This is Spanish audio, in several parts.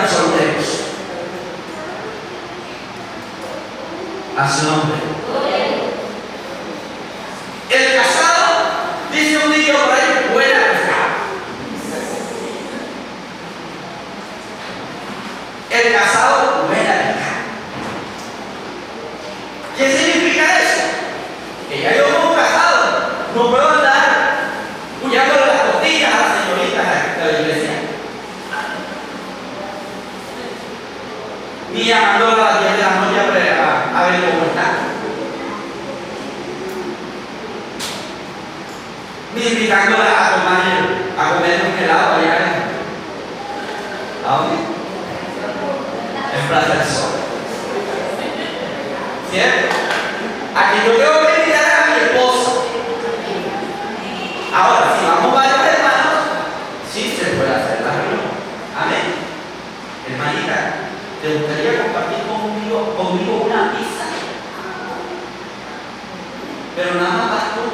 los solteros. A su nombre. El casado, dice un niño por ahí, huele a pescado. El casado huele a pescado. ¿Qué significa eso? Que ya yo como casado no puedo andar puyándole las costillas a las señoritas de la iglesia, ni llamándola a las 10 de la noche a ver cómo está, ni invitándola a comer un helado allá ¿a dónde? En Plaza del Sol. ¿Cierto? Aquí yo tengo que invitar a mi esposa. Ahora, si vamos varios hermanos, sí se puede hacer la reunión. Amén. Hermanita, ¿te gustaría compartir conmigo una pizza? Pero nada más vas tú.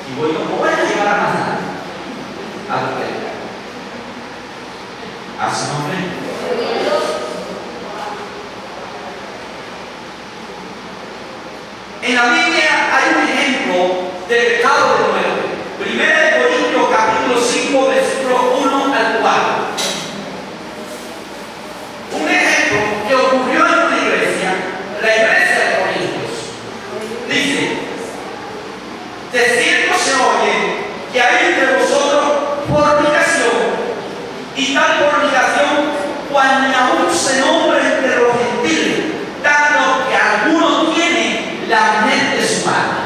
Y voy yo, voy a llevar a más nada. A usted. A su nombre. En la Biblia hay un ejemplo de pecado de muerte. Primera de Corintios capítulo 5, versículos 1 al 4. Un ejemplo que ocurrió en una iglesia, la iglesia de Corintios. Dice, de cierto se oye que hay entre vosotros fornicación, y tal fornicación cual ni aún se nombra entre los gentiles, tanto que alguno tiene la mente de su madre.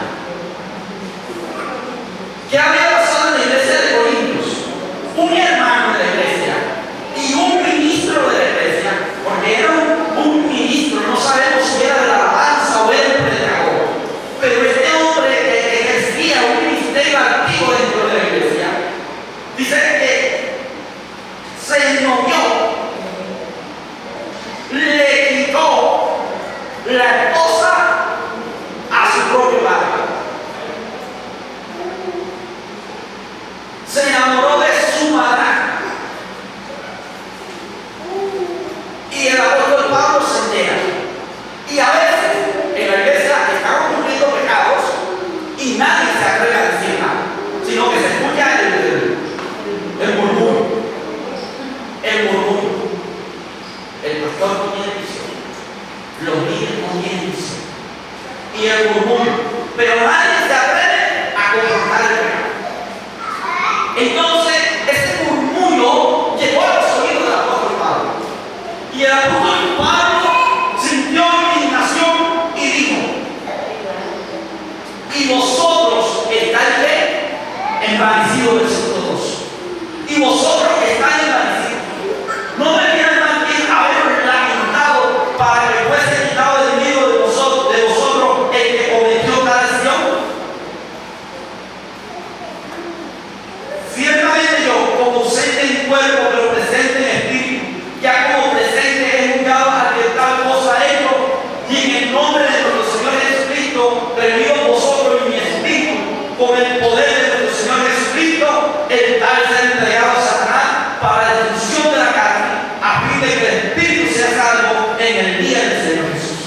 ¿Qué había pasado en la iglesia de Corintios? Un hermano de la iglesia y un ministro de la iglesia, porque era un ministro, no sabemos si era de la alabanza o era el predicador, pero este hombre ejercía un ministerio activo dentro de la iglesia. Dice que se ennovió, le quitó la esposa a su propio padre. Se enamoró de su madre. Y el apóstol Pablo se entera. Y a veces en la iglesia están ocurriendo pecados y nadie se atreve a decir nada, sino que se escucha el murmullo. El murmullo. El pastor no tiene visión. Los líderes no tienen visión. Y el murmullo. Pero nadie se atreve a confrontar el pecado. Entonces, ese murmullo llegó a los oídos del apóstol Pablo. Y el apóstol Pablo sintió indignación y dijo: y vosotros estáis envanecidos, versículo 2. Y vosotros estáis envanecidos. No me quieran también haber lamentado para que fuese quitado del medio de vosotros el que cometió tal acción. Ciertamente yo, como ausente en cuerpo, pero presente en espíritu, ya como presente he juzgado a que tal cosa ha hecho, y en el nombre de nuestro Señor Jesucristo, reunido vosotros y mi espíritu, con el poder de nuestro Señor Jesucristo, el tal ser entregado a Satanás para la destrucción de la carne, a fin de que el espíritu sea salvo en el día del Señor Jesús.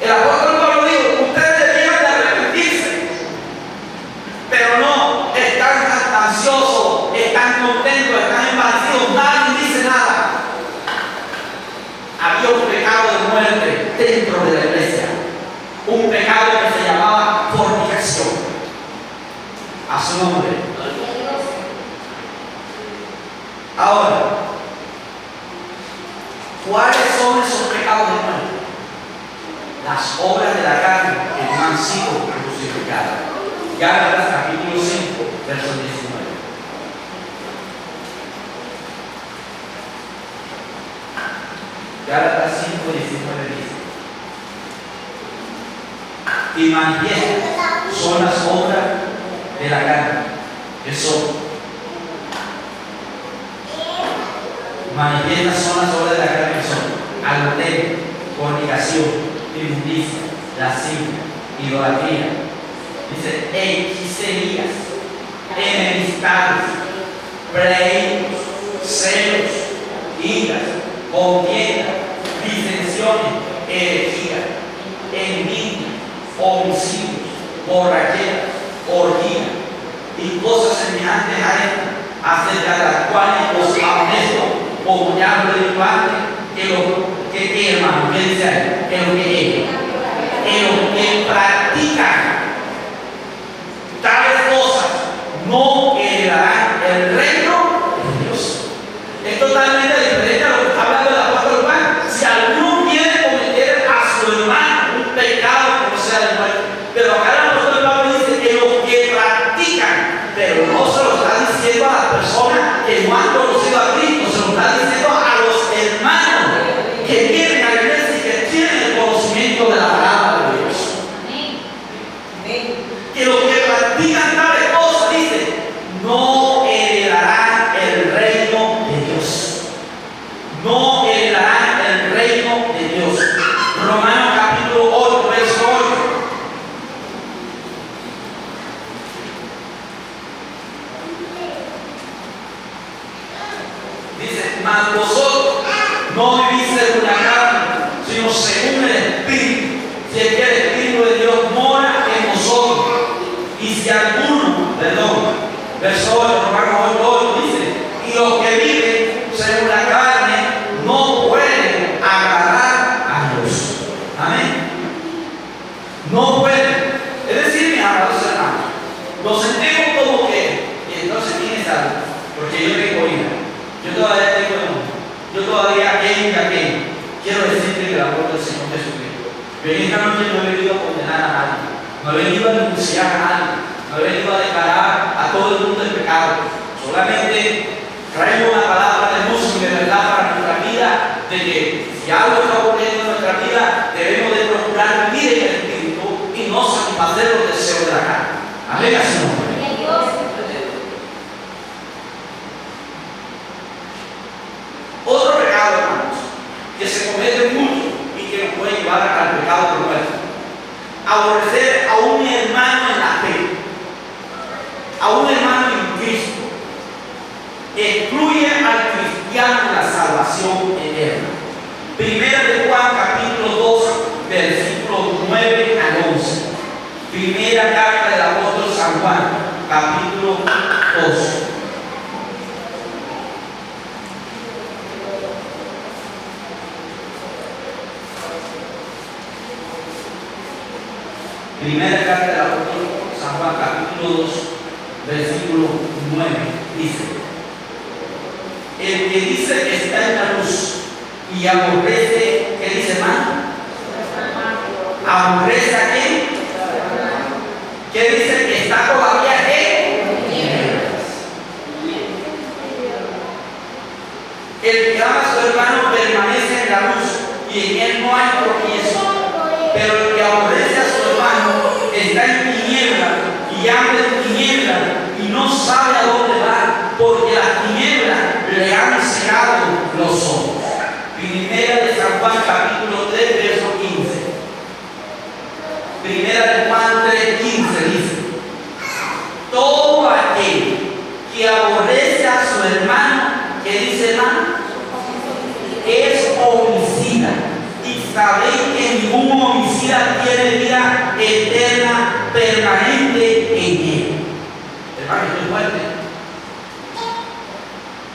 El apóstol Pablo dijo: ustedes deberían de arrepentirse, pero no están ansiosos, están contentos, están envanecidos, nadie dice nada. Había un pecado de muerte dentro de la iglesia, un pecado que se llamaba fornicación. A su nombre. Ahora, ¿cuáles son esos pecados de muerte? Las obras de la carne que no han sido crucificadas. Gálatas capítulo 5, verso 19. Gálatas 5, 19 dice: y manifiestas son las obras de la carne, que son manifiestas son las obras de la carne, que son adulterio, fornicación, inmundicia, lascivia, idolatría. Dice: hechicerías, enemistades, pleitos, celos, iras, contiendas, disensiones, herejías, envidia, homicidios, borracheras, orgías y cosas semejantes a estas, acerca de las cuales os amonesto, como ya lo he dicho antes, que hermano, ¿qué dice ahí? Que los que practican tales cosas no heredarán el reino de Dios. Es totalmente diferente a lo que está hablando el apóstol Juan. Si alguno quiere cometer a su hermano un pecado que no sea de muerte, pero acá el apóstol Pablo dice que los que practican, pero no se lo está diciendo a las personas que no han conocido a Cristo, se lo está diciendo a los hermanos que vienen a la iglesia y que tienen el conocimiento de la palabra de Dios. Que los que practican tales cosas, dice, no heredarán el reino de Dios. No heredarán el reino de Dios. Romanos capítulo 8, verso 8. Dice, mas vosotros no vivís según la carne, sino según el Espíritu. Si es que el Espíritu de Dios mora en vosotros. Y si alguno, verso 8, Romanos 8, dice, y los que viven según la carne no pueden agradar a Dios. Amén. No pueden. Es decir, mis amados hermanos, nos sentimos como que, y entonces ¿quién es algo? Porque yo tengo hija. Yo todavía quiero decirte que el amor del Señor Jesucristo. Yo en esta noche no he venido a condenar a nadie, no he venido a denunciar a nadie, no he venido a declarar a todo el mundo el pecado. Solamente traigo una palabra de luz y de verdad para nuestra vida, de que si algo está ocurriendo en nuestra vida, debemos de procurar vivir en el Espíritu y no satisfacer los deseos de la carne. Amén, Señor. Otro pecado, hermanos, que se comete mucho y que nos puede llevar al pecado por muerte. Aborrecer a un hermano en la fe, a un hermano en Cristo, excluye al cristiano en la salvación eterna. Primera de Juan, capítulo 2, versículos 9 al 11. Primera carta del apóstol San Juan, capítulo 2. Primera carta del apóstol San Juan, capítulo 2, versículo 9, dice: el que dice que está en la luz y aborrece, ¿qué dice, hermano? ¿Aborrece a quién? ¿Qué dice? Que está todavía en tinieblas. El que ama a su hermano permanece en la luz y en él no hay tropiezo. Pero el que aborrece a su hermano está en tinieblas y anda en tinieblas y no sabe a dónde va, porque las tinieblas le han cegado los ojos. Primera de San Juan, capítulo 3, verso 15. Primera de Juan 3, 15 dice: todo aquel que aborrece a su hermano, ¿qué dice, hermano? Es homicida. Y sabéis que ningún homicida tiene vida eterna permanente en él. Hermano, esto es fuerte.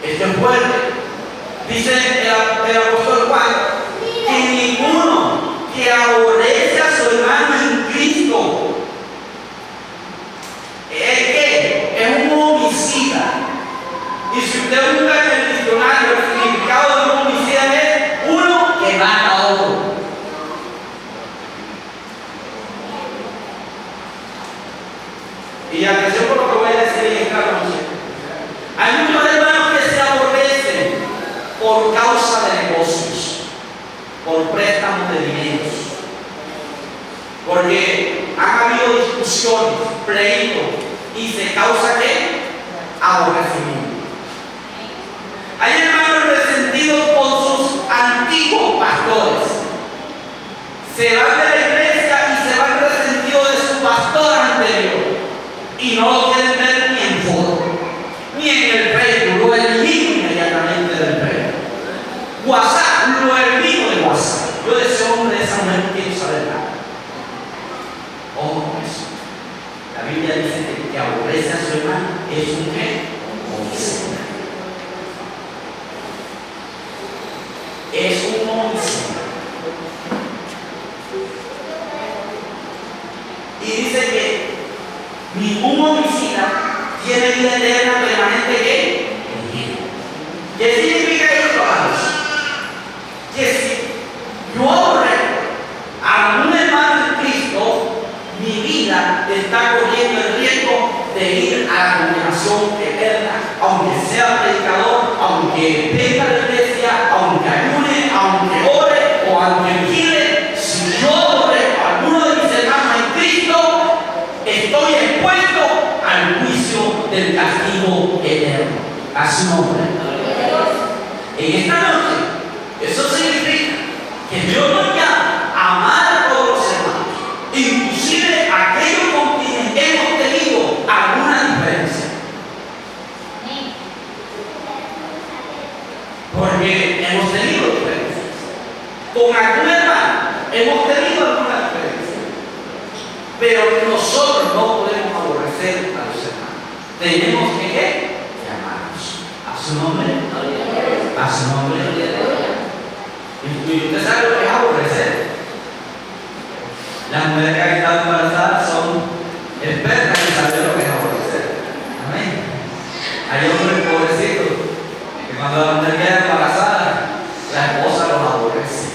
Esto es fuerte. Dice el apóstol Juan que ninguno que aborrece a su hermano en Cristo es un homicida. Y si usted busca en el diccionario el significado de un homicida es uno que mata a otro. Y atención por lo que voy a decir en esta noche. Hay muchos hermanos que se aborrecen por causa de negocios, por préstamos de dineros, porque han habido discusiones, pleitos, y se causa ¿qué? Aborrecimiento. Hay hermanos resentidos con sus antiguos pastores. Se van de la iglesia y se van resentidos de su pastor anterior. Y no lo quieren ver ni en foto, ni en el Facebook, lo eliminan inmediatamente qué? Homicida. Es un homicida. Y dice que ningún homicida tiene vida eterna permanente que en él. ¿Qué significa esto, hermanos? Que si yo aborrezco a algún hermano en Cristo, mi vida está corriendo el riesgo de ir a la condenación eterna, aunque sea predicador, aunque venga a la iglesia, aunque ayune, aunque ore o aunque vigile. Si yo aborrezco a alguno de mis hermanos en Cristo, estoy expuesto al juicio del castigo eterno. A su nombre. En esta noche, eso significa que Dios nos llama a amar a todos los hermanos, inclusive aquellos con quienes hemos tenido alguna diferencia. Porque hemos tenido diferencias. Con algún hermano hemos tenido alguna diferencia. Pero nosotros no podemos aborrecer a los hermanos. Tenemos que ¿qué? Llamarlos. A su nombre. A su nombre. Y usted sabe lo que es aborrecer. Las mujeres que han estado embarazadas son expertas en saber lo que es aborrecer. Amén. Hay hombres pobrecitos que cuando la mujer queda embarazada, la esposa los aborrece.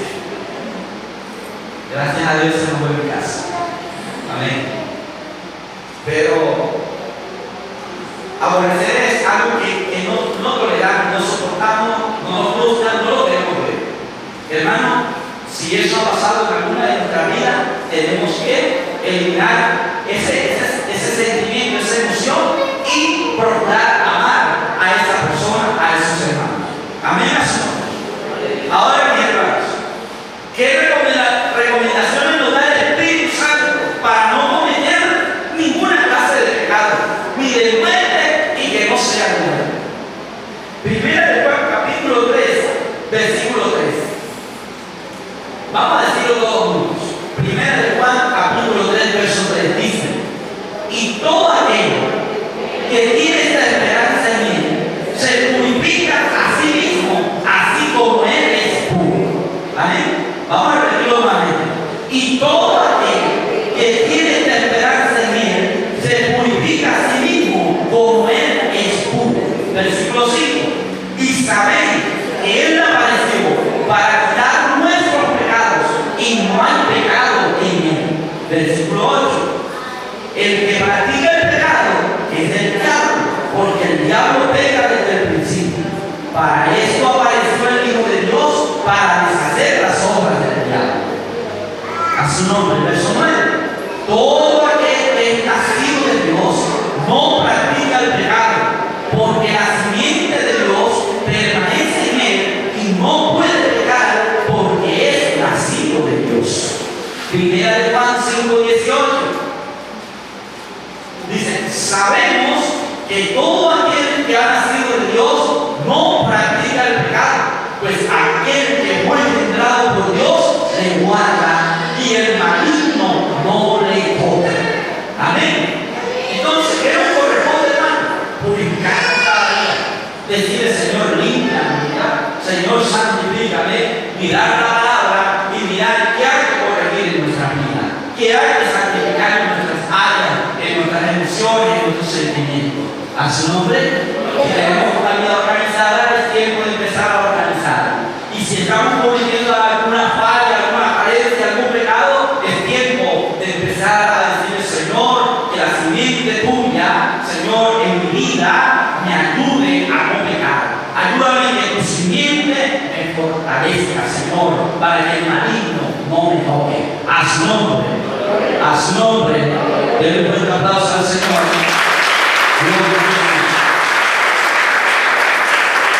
Gracias a Dios se nos vuelve casa. Amén. Pero aborrecer es algo que no toleramos, no soportamos, no nos gusta, no lo queremos ver. Hermano, si eso ha pasado en alguna de nuestras vidas, tenemos que eliminar ese sentimiento, esa emoción y procurar amar a esa persona, a esos hermanos. Amén. Ahora, mis hermanos, ¿qué recomendaciones nos da el Espíritu Santo para no cometer ninguna clase de pecado, ni de muerte y que no sea de muerte? Primera de Juan, capítulo 3, versículo 3. Vamos a decirlo todos juntos. Primera de Juan, capítulo 3, verso 3 dice: y todo aquello que tiene esta esperanza en él se purifica a sí mismo, así como él es puro. ¿Amén? Vamos a repetirlo nuevamente. Y todo aquello que tiene esta esperanza en él se purifica a sí mismo, como él es puro. Versículo 5. Y sabéis que él apareció para quitar nuestros pecados y no hay pecado en él. Versículo 8. El que practica el pecado es el diablo, porque el diablo peca desde el principio. Para esto apareció el Hijo de Dios, para deshacer las obras del diablo. A su nombre. Verso 9. Todo aquel que es nacido de Dios no practica el pecado, porque la simiente de Dios permanece en él y no puede pecar porque es nacido de Dios. Primera de Juan 5:18 dice: sabemos que todo aquel que ha nacido de Dios no practica el pecado, pues aquel que fue engendrado por Dios le guarda y el maligno no le toca. Amén. Entonces, ¿qué nos corresponde, hermano? Purificar cada día. Decirle: Señor, límpiame, Señor, santifícame, mirar la palabra y mirar qué hay que corregir en nuestra vida, qué hay que santificar en nuestras áreas, en nuestras emociones, en nuestros sentimientos. A su nombre. Si tenemos una vida organizada, es tiempo de empezar a organizar. Y si estamos cometiendo alguna falla, alguna carencia, algún pecado, es tiempo de empezar a decir: Señor, que la simiente tuya, Señor, en mi vida me ayude a no pecar. Ayúdame que tu simiente me fortalezca, Señor, para que el maligno no me toque. A su nombre. A su nombre. Denle un fuerte aplauso al Señor.